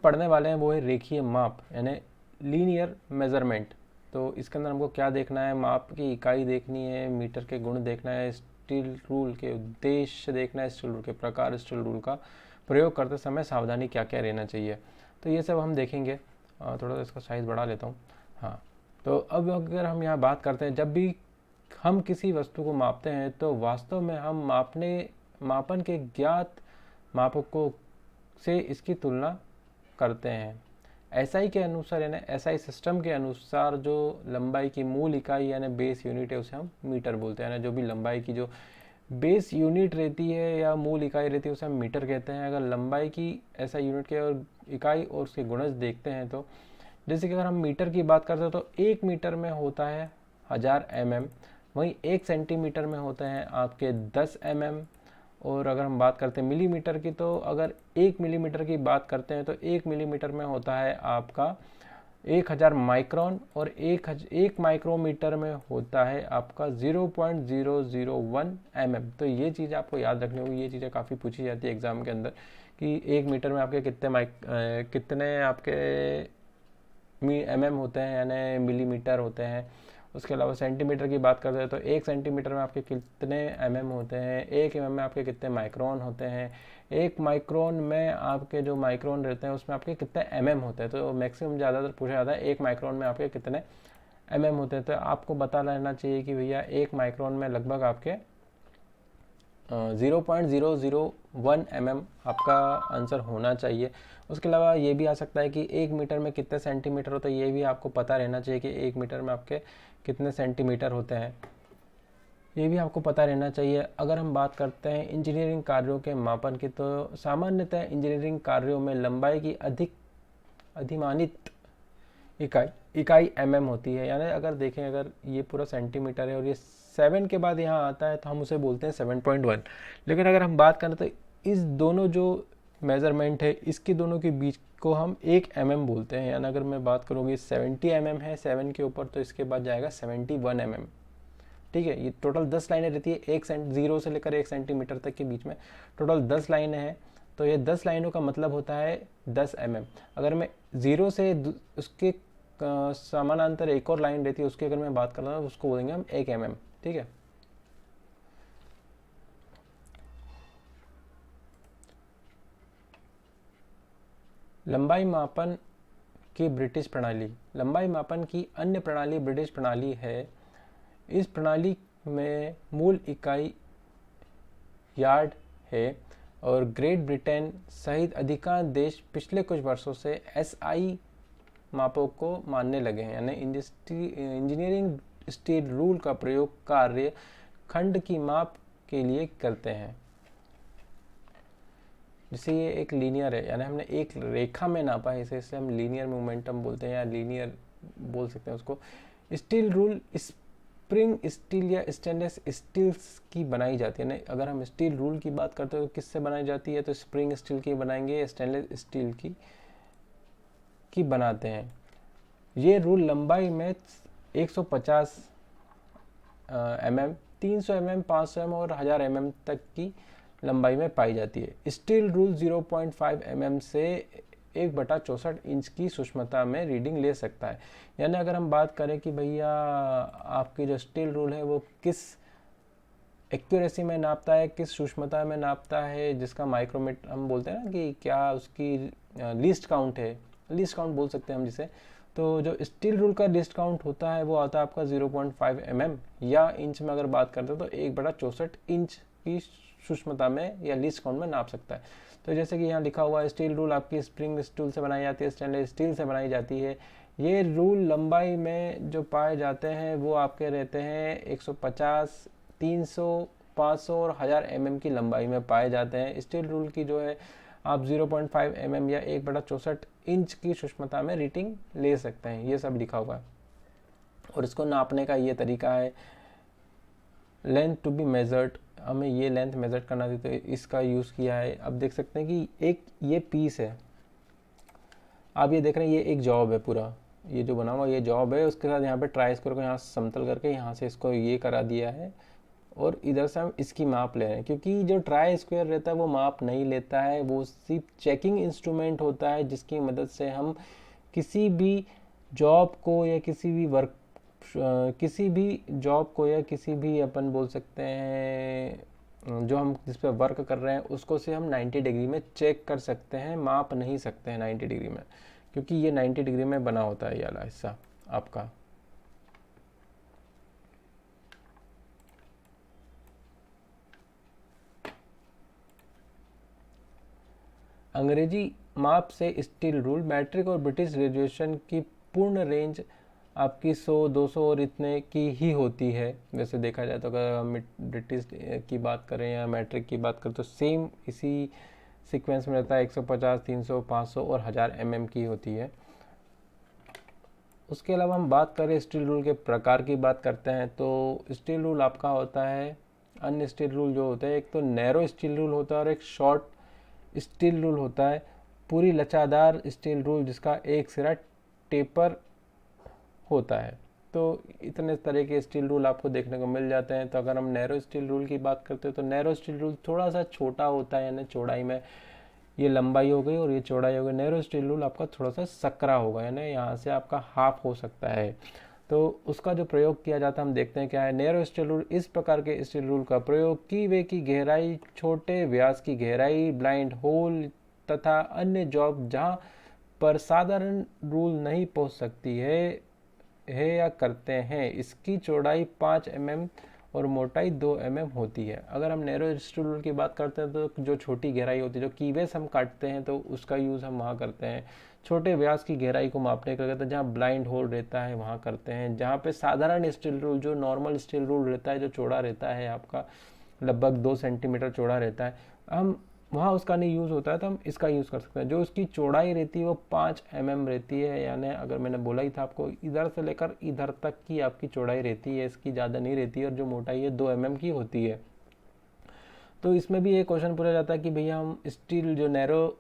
पढ़ने वाले हैं वो है रेखीय माप यानी लीनियर मेजरमेंट। तो इसके अंदर हमको क्या देखना है, माप की इकाई देखनी है, मीटर के गुण देखना है, स्टील रूल के उद्देश्य देखना है, स्टील रूल के प्रकार, स्टील रूल का प्रयोग करते समय सावधानी क्या क्या रहना चाहिए। तो ये सब हम देखेंगे। थोड़ा सा इसका साइज़ बढ़ा लेता हूँ। हाँ, तो अब अगर हम यहाँ बात करते हैं, जब भी हम किसी वस्तु को मापते हैं तो वास्तव में हम मापन के ज्ञात मापकों से इसकी तुलना करते हैं। एसआई के अनुसार यानी एसआई सिस्टम के अनुसार जो लंबाई की मूल इकाई यानी बेस यूनिट है उसे हम मीटर बोलते हैं। यानी जो भी लंबाई की जो बेस यूनिट रहती है या मूल इकाई रहती है उसे हम मीटर कहते हैं। अगर लंबाई की एसआई यूनिट के और इकाई और उसके गुणज देखते हैं तो जैसे कि अगर हम मीटर की बात करते हैं तो 1 मीटर में होता है 1000 mm, वहीं 1 सेंटीमीटर में होते हैं आपके 10 mm। और अगर हम बात करते हैं मिलीमीटर की, तो अगर 1 मिलीमीटर की बात करते हैं तो 1 मिलीमीटर में होता है आपका 1000 माइक्रोन, और एक माइक्रोमीटर में होता है आपका 0.001 mm। तो ये चीज़ आपको याद रखनी होगी, ये चीज़ें काफ़ी पूछी जाती है एग्जाम के अंदर कि 1 मीटर में आपके कितने आपके mm होते हैं यानी मिलीमीटर होते हैं। उसके अलावा सेंटीमीटर की बात करते हैं तो 1 सेंटीमीटर में आपके कितने mm होते हैं, 1 mm में आपके कितने माइक्रोन होते हैं, 1 माइक्रोन में आपके जो माइक्रोन रहते हैं उसमें आपके कितने mm होते हैं। तो मैक्सिमम ज़्यादातर पूछा जाता है 1 माइक्रोन में आपके कितने mm होते हैं। तो आपको पता रहना चाहिए कि भैया 1 माइक्रोन में लगभग आपके 0.001 mm आपका आंसर होना चाहिए। उसके अलावा ये भी आ सकता है कि 1 मीटर में कितने सेंटीमीटर होते हैं, ये भी आपको पता रहना चाहिए कि 1 मीटर में आपके कितने सेंटीमीटर होते हैं, ये भी आपको पता रहना चाहिए। अगर हम बात करते हैं इंजीनियरिंग कार्यों के मापन की, तो सामान्यतः इंजीनियरिंग कार्यों में लंबाई की अधिमानित इकाई mm होती है। यानी अगर देखें, अगर ये पूरा सेंटीमीटर है और ये 7 के बाद यहाँ आता है तो हम उसे बोलते हैं 7.1। लेकिन अगर हम बात करें तो इस दोनों जो मेज़रमेंट है इसके दोनों के बीच को हम 1 mm बोलते हैं। यानी अगर मैं बात करूँगी 70 mm है 7 के ऊपर, तो इसके बाद जाएगा 71 mm। ठीक है, ये टोटल 10 लाइनें रहती है, 0 से लेकर 1 सेंटीमीटर तक के बीच में टोटल 10 लाइनें हैं। तो ये 10 लाइनों का मतलब होता है 10 mm। अगर मैं 0 से उसके समानांतर एक और लाइन रहती है उसकी अगर मैं बात कर रहा हूँ उसको बोलेंगे हम 1 mm। ठीक है, लंबाई मापन की ब्रिटिश प्रणाली। लंबाई मापन की अन्य प्रणाली ब्रिटिश प्रणाली है। इस प्रणाली में मूल इकाई यार्ड है और ग्रेट ब्रिटेन सहित अधिकांश देश पिछले कुछ वर्षों से एसआई मापों को मानने लगे हैं। यानी इंजीनियरिंग स्टील रूल का प्रयोग कार्य खंड की माप के लिए करते हैं। जैसे ये एक लीनियर है, यानी हमने एक रेखा में नापा है इसे, इसलिए हम लीनियर मोमेंटम बोलते हैं या लीनियर बोल सकते हैं उसको। स्टील रूल स्प्रिंग स्टील या स्टेनलेस स्टील की बनाई जाती है। नहीं, अगर हम स्टील रूल की बात करते हो तो किससे बनाई जाती है, तो स्प्रिंग स्टील की बनाएंगे या स्टेनलेस स्टील की बनाते हैं। ये रूल लंबाई में 150 mm, 300 mm, 500 mm और 1000 mm तक की लंबाई में पाई जाती है। स्टील रूल 0.5 mm से 1/64 इंच की सूक्ष्मता में रीडिंग ले सकता है। यानी अगर हम बात करें कि भैया आपकी जो स्टील रूल है वो किस एक्यूरेसी में नापता है, किस सूक्ष्मता में नापता है, जिसका माइक्रोमीटर हम बोलते हैं ना कि क्या उसकी लीस्ट काउंट है, लीस्ट काउंट बोल सकते हैं हम जिसे। तो जो स्टील रूल का लीस्ट काउंट होता है वो आता है आपका 0.5 mm, या इंच में अगर बात करते हैं तो 1/64 इंच की सूक्ष्मता में या लीस्ट काउंट में नाप सकता है। तो जैसे कि यहाँ लिखा हुआ है स्टील रूल आपकी स्प्रिंग स्टील से बनाई जाती है, स्टेनलेस स्टील से बनाई जाती है। ये रूल लंबाई में जो पाए जाते हैं वो आपके रहते हैं 150, 300, 500 और 1000 mm की लंबाई में पाए जाते हैं। स्टील रूल की जो है आप 0.5 mm या 1/64 इंच की सूक्ष्मता में रीडिंग ले सकते हैं। ये सब लिखा हुआ है और इसको नापने का ये तरीका है। लेंथ टू बी मेजर्ड, हमें ये लेंथ मेजर करना थी तो इसका यूज़ किया है। अब देख सकते हैं कि एक ये पीस है, आप ये देख रहे हैं ये एक जॉब है, पूरा ये जो बना हुआ ये जॉब है। उसके साथ यहाँ पे ट्राई स्क्वायर को यहाँ समतल करके यहाँ से इसको ये करा दिया है और इधर से हम इसकी माप ले रहे हैं, क्योंकि जो ट्राई स्क्वायर रहता है वो माप नहीं लेता है, वो सिर्फ चेकिंग इंस्ट्रूमेंट होता है जिसकी मदद से हम किसी भी जॉब को या किसी भी जॉब को या किसी भी अपन बोल सकते हैं जो हम जिस पे वर्क कर रहे हैं उसको से हम 90 डिग्री में चेक कर सकते हैं, माप नहीं सकते हैं 90 डिग्री में, क्योंकि ये 90 डिग्री में बना होता है ये वाला हिस्सा आपका। अंग्रेजी माप से स्टील रूल, मैट्रिक और ब्रिटिश ग्रेजुएशन की पूर्ण रेंज आपकी 100-200 और इतने की ही होती है। वैसे देखा जाए तो अगर हम ब्रिटिश की बात करें या मैट्रिक की बात करें तो सेम इसी सीक्वेंस में रहता है, 150, 300, 500 और 1000 mm की होती है। उसके अलावा हम बात करें स्टील रूल के प्रकार की बात करते हैं तो स्टील रूल आपका होता है, अन्य स्टील रूल जो होते हैं, एक तो नैरो स्टील रूल होता है और एक शॉर्ट स्टील रूल होता है। पूरी लचादार स्टील रूल जिसका एक सिरा टेपर होता है। तो इतने तरह के स्टील रूल आपको देखने को मिल जाते हैं। तो अगर हम नैरो स्टील रूल की बात करते हैं तो नैरो स्टील रूल थोड़ा सा छोटा होता है, यानी चौड़ाई में ये लंबाई हो गई और ये चौड़ाई हो गई। नैरो स्टील रूल आपका थोड़ा सा सकरा होगा, यानी यहाँ से आपका हाफ हो सकता है। तो उसका जो प्रयोग किया जाता है हम देखते हैं क्या है। नैरो स्टील रूल, इस प्रकार के स्टील रूल का प्रयोग की वे की गहराई, छोटे व्यास की गहराई, ब्लाइंड होल तथा अन्य जॉब जहाँ पर साधारण रूल नहीं पहुँच सकती है या करते हैं। इसकी चौड़ाई 5 mm और मोटाई 2 mm होती है। अगर हम नैरो स्टील रूल की बात करते हैं तो जो छोटी गहराई होती है, जो कीवेस हम काटते हैं तो उसका यूज़ हम वहाँ करते हैं। छोटे व्यास की गहराई को मापने के लिए करते हैं, जहाँ ब्लाइंड होल रहता है वहाँ करते हैं। जहाँ पे साधारण स्टील रूल, जो नॉर्मल स्टील रूल रहता है, जो चौड़ा रहता है आपका लगभग 2 सेंटीमीटर चौड़ा रहता है, हम वहाँ उसका नहीं यूज़ होता है तो हम इसका यूज़ कर सकते हैं। जो उसकी चौड़ाई रहती है वो 5 mm रहती है, यानी अगर मैंने बोला ही था आपको, इधर से लेकर इधर तक की आपकी चौड़ाई रहती है, इसकी ज़्यादा नहीं रहती है। और जो मोटाई है 2 mm की होती है। तो इसमें भी एक क्वेश्चन पूछा जाता है कि भैया हम स्टील, जो नैरो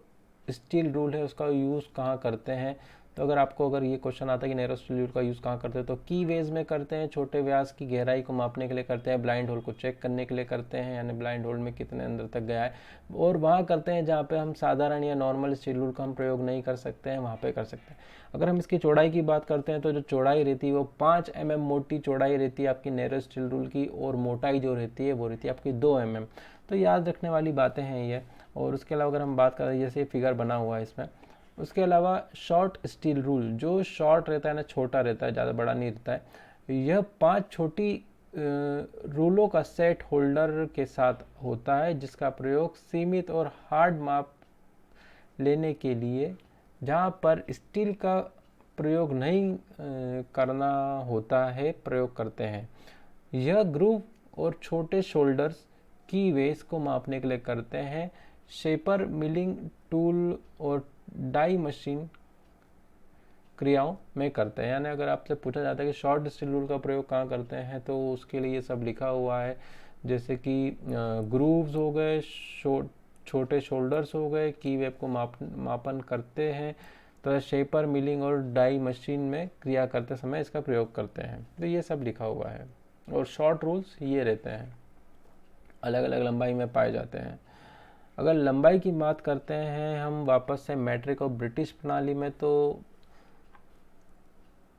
स्टील रूल है उसका यूज़ कहाँ करते हैं। तो अगर ये क्वेश्चन आता है कि नैरो स्टील रूल का यूज़ कहाँ करते हैं, तो की वेज में करते हैं, छोटे व्यास की गहराई को मापने के लिए करते हैं, ब्लाइंड होल को चेक करने के लिए करते हैं, यानी ब्लाइंड होल में कितने अंदर तक गया है, और वहाँ करते हैं जहाँ पे हम साधारण या नॉर्मल स्टील रूल का हम प्रयोग नहीं कर सकते हैं, वहाँ पे कर सकते हैं। अगर हम इसकी चौड़ाई की बात करते हैं तो जो चौड़ाई रहती है वो 5 mm मोटी चौड़ाई रहती है आपकी नैरो स्टील रूल की, और मोटाई जो रहती है वो रहती है आपकी 2 mm। तो याद रखने वाली बातें हैं ये। और उसके अलावा अगर हम बात करें, जैसे फिगर बना हुआ है इसमें, उसके अलावा शॉर्ट स्टील रूल, जो शॉर्ट रहता है ना, छोटा रहता है, ज़्यादा बड़ा नहीं रहता है, यह 5 छोटी रूलों का सेट होल्डर के साथ होता है, जिसका प्रयोग सीमित और हार्ड माप लेने के लिए, जहाँ पर स्टील का प्रयोग नहीं करना होता है, प्रयोग करते हैं। यह ग्रूव और छोटे शोल्डर्स की वेस को मापने के लिए करते हैं। शेपर, मिलिंग टूल और डाई मशीन क्रियाओं में करते हैं। यानी अगर आपसे पूछा जाता है कि शॉर्ट स्टील रूल का प्रयोग कहाँ करते हैं, तो उसके लिए सब लिखा हुआ है, जैसे कि ग्रूव्स हो गए, छोटे शोल्डर्स हो गए, की वेब को मापन करते हैं, तो शेपर, मिलिंग और डाई मशीन में क्रिया करते समय इसका प्रयोग करते हैं। तो ये सब लिखा हुआ है। और शॉर्ट रूल्स ये रहते हैं, अलग अलग लंबाई में पाए जाते हैं। अगर लंबाई की बात करते हैं हम वापस से मैट्रिक और ब्रिटिश प्रणाली में, तो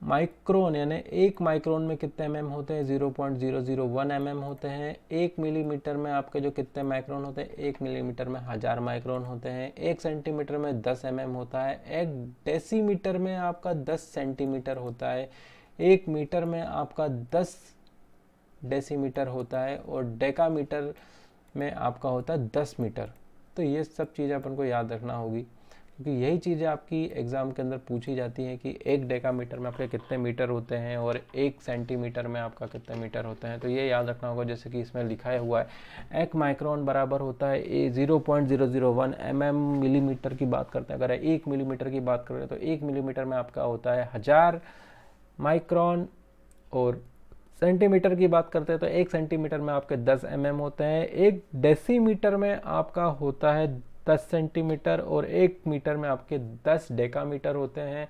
माइक्रोन, यानी 1 माइक्रोन में कितने mm होते हैं, 0.001 mm होते हैं। 1 मिलीमीटर में आपके जो कितने माइक्रोन होते हैं, 1 मिलीमीटर में 1000 माइक्रोन होते हैं। 1 सेंटीमीटर में 10 mm होता है। 1 डेसीमीटर में आपका 10 सेंटीमीटर होता है। 1 मीटर में आपका 10 डेसीमीटर होता है, और डेकामीटर में आपका होता है 10 मीटर। तो ये सब चीज़ें अपन को याद रखना होगी, क्योंकि यही चीज़ें आपकी एग्ज़ाम के अंदर पूछी जाती हैं कि 1 डेकामीटर में आपके कितने मीटर होते हैं और 1 सेंटीमीटर में आपका कितने मीटर होते हैं। तो ये याद रखना होगा, जैसे कि इसमें लिखा हुआ है 1 माइक्रोन बराबर होता है 0.001 mm। मिलीमीटर की बात करते हैं, अगर 1 मिलीमीटर की बात करें तो 1 मिलीमीटर में आपका होता है 1000 माइक्रोन। और सेंटीमीटर की बात करते हैं तो 1 सेंटीमीटर में आपके 10 mm होते हैं। 1 डेसीमीटर में आपका होता है 10 सेंटीमीटर, और 1 मीटर में आपके 10 डेकामीटर होते हैं।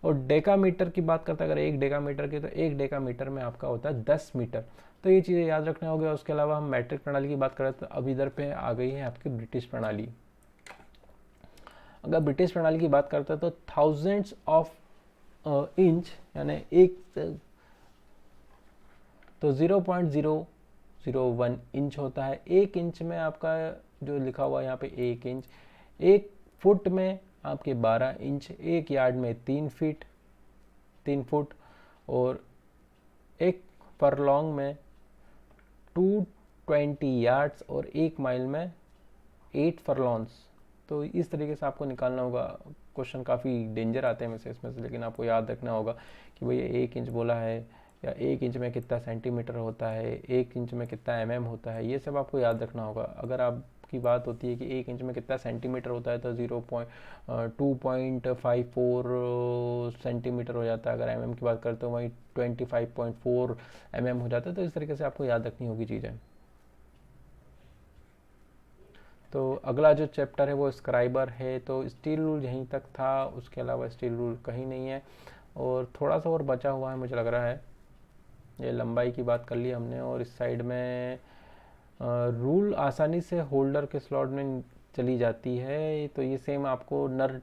और डेकामीटर की बात करते हैं अगर 1 डेकामीटर की, तो 1 डेकामीटर में आपका होता है 10 मीटर। तो ये चीज़ें याद रखना होगा। उसके अलावा हम मैट्रिक प्रणाली की बात करें तो अब इधर पे आ गई है आपकी ब्रिटिश प्रणाली। अगर ब्रिटिश प्रणाली की बात करते हैं तो थाउजेंड्स ऑफ इंच यानी एक, तो 0.001 इंच होता है। 1 इंच में आपका जो लिखा हुआ है यहाँ पे 1 इंच, 1 फुट में आपके 12 इंच, 1 यार्ड में 3 फुट, और 1 फरलॉन्ग में 220 यार्ड्स, और 1 माइल में 8 फरलॉन्स। तो इस तरीके से आपको निकालना होगा। क्वेश्चन काफ़ी डेंजर आते हैं इसमें से, लेकिन आपको याद रखना होगा कि भाई 1 इंच बोला है, या 1 इंच में कितना सेंटीमीटर होता है, 1 इंच में कितना mm होता है, ये सब आपको याद रखना होगा। अगर आपकी बात होती है कि 1 इंच में कितना सेंटीमीटर होता है तो 2.54 सेंटीमीटर हो जाता है। अगर mm की बात करते हो वहीं 25.4 mm हो जाता है। तो इस तरीके से आपको याद रखनी होगी चीज़ें। तो अगला जो चैप्टर है वो स्क्राइबर है। तो स्टील रूल यहीं तक था, उसके अलावा स्टील रूल कहीं नहीं है, और थोड़ा सा और बचा हुआ है मुझे लग रहा है। ये लंबाई की बात कर ली हमने, और इस साइड में रूल आसानी से होल्डर के स्लॉट में चली जाती है। तो ये सेम आपको नट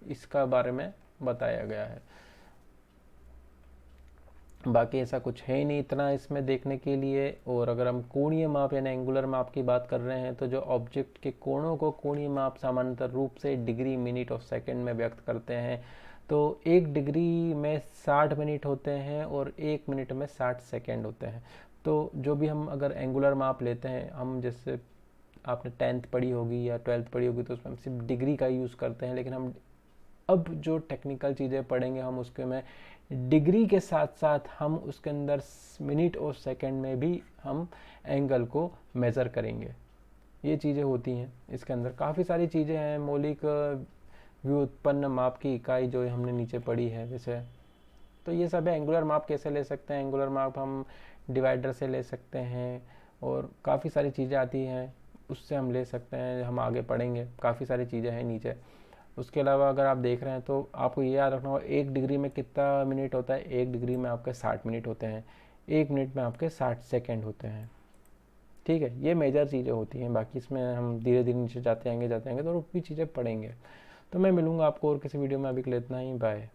इसका बारे में बताया गया है। बाकी ऐसा कुछ है ही नहीं इतना इसमें देखने के लिए। और अगर हम कोणीय माप यानी एंगुलर माप की बात कर रहे हैं तो जो ऑब्जेक्ट के कोणों को कोणीय माप सामान्यतः रूप से डिग्री, मिनट और सेकंड में व्यक्त करते हैं। तो 1 डिग्री में 60 मिनट होते हैं और 1 मिनट में 60 सेकंड होते हैं। तो जो भी हम अगर एंगुलर माप लेते हैं, हम जैसे आपने 10th पढ़ी होगी या 12th पढ़ी होगी, तो उसमें हम सिर्फ डिग्री का यूज़ करते हैं। लेकिन हम अब जो टेक्निकल चीज़ें पढ़ेंगे हम उसके में डिग्री के साथ साथ हम उसके अंदर मिनट और सेकंड में भी हम एंगल को मेज़र करेंगे। ये चीज़ें होती हैं इसके अंदर। काफ़ी सारी चीज़ें हैं। मौलिक व्युत्पन्न माप की इकाई जो हमने नीचे पढ़ी है वैसे, तो ये सब है। एंगुलर माप कैसे ले सकते हैं, एंगुलर माप हम डिवाइडर से ले सकते हैं, और काफ़ी सारी चीज़ें आती हैं उससे हम ले सकते हैं। हम आगे पढ़ेंगे, काफ़ी सारी चीज़ें हैं नीचे। उसके अलावा अगर आप देख रहे हैं तो आपको ये याद रखना होगा 1 डिग्री में कितना मिनट होता है। 1 डिग्री में आपके 60 मिनट होते हैं, 1 मिनट में आपके 60 सेकंड होते हैं। ठीक है, ये मेजर चीज़ें होती हैं। बाकी इसमें हम धीरे धीरे नीचे जाते आएंगे तो और भी चीज़ें पढ़ेंगे। तो मैं मिलूंगा आपको और किसी वीडियो में। अभी के लिए इतना ही, बाय।